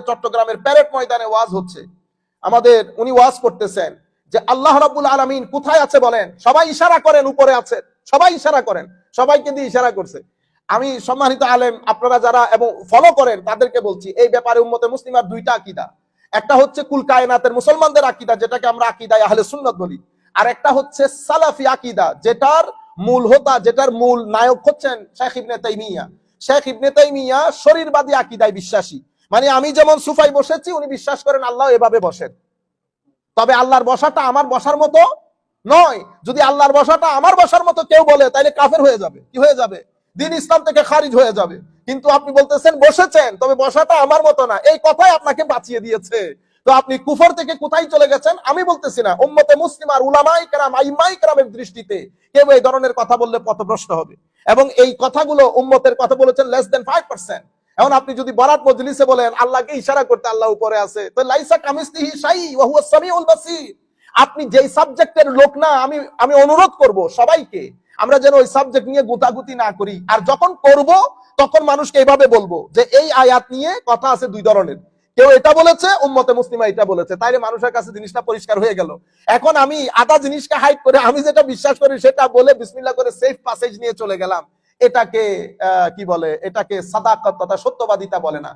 চট্টগ্রামের প্যারেড ময়দানে ওয়াজ হচ্ছে, আমাদের উনি ওয়াজ করতেছেন যে আল্লাহ রাব্বুল আলামিন কোথায় আছে বলেন, সবাই ইশারা করেন উপরে আছে, সবাই ইশারা করেন, সবাইকে দিয়ে ইশারা করছে। আমি সম্মানিত আলেম আপনারা যারা এবং ফলো করেন তাদেরকে বলছি, এই ব্যাপারে উম্মতে মুসলিমার দুইটা আকীদা, একটা হচ্ছে কুল কায়নাতের মুসলমানদের আকীদা যেটাকে আমরা আকীদায়ে আহলে সুন্নাত বলি, আর একটা হচ্ছে সালাফি আকীদা যেটার মূল হোতা, যেটার মূল নায়ক হচ্ছেন শেখ ইবনে তাইমিয়া। শেখ ইবনে তাইমিয়া শরীরবাদী আকীদায় বিশ্বাসী, মানে আমি যেমন সুফাই বসেছি উনি বিশ্বাস করেন আল্লাহ এভাবে বসেন, তবে আল্লাহর বসাটা আমার বসার মতো নয়। যদি আল্লাহর বসাটা আমার বসার মতো কেউ বলে তাহলে কাফের হয়ে যাবে, কি হয়ে যাবে, দিন ইসলাম থেকে খারিজ হয়ে যাবে। কিন্তু আপনি বলতেছেন বসেছেন তবে বসাটা আমার মতো না, এই কথাই আপনাকে বাঁচিয়ে দিয়েছে। তো আপনি কুফর থেকে কোথায় চলে গেছেন আমি বলতেছি না, উম্মতে মুসলিম আর উলামায়ে কেরাম আইম্মায়ে কেরামের দৃষ্টিতে কেউ এই ধরনের কথা বললে পথভ্রষ্ট হবে, এবং এই কথাগুলো উম্মতের কথা বলেছেন less than 5%। এখন আপনি যদি বরাত মজলিসে বলেন আল্লাহকে ইশারা করতে আল্লাহ উপরে আছে, তো লাইসা কামিসলিহি শাই ওয়া হুয়াস সামিউল বাসীর। আপনি যেই সাবজেক্টের লোক না, আমি অনুরোধ করব সবাইকে আমরা যেন ওই সাবজেক্ট নিয়ে গুতাগুতি না করি, আর যখন করব তখন মানুষকে এইভাবে বলবো যে এই আয়াত নিয়ে কথা আছে দুই ধরনের, কেউ এটা বলেছে উম্মতে মুসলিমা এটা বলেছে, তাইলে মানুষের কাছে জিনিসটা পরিষ্কার হয়ে গেল। এখন আমি আধা জিনিসকে হাইড করে আমি যেটা বিশ্বাস করি সেটা বলে বিসমিল্লাহ করে সেফ প্যাসেজ নিয়ে চলে গেলাম, এটাকে কি বলে, এটাকে সাদাকাত তথা সত্যবাদিতা বলে না।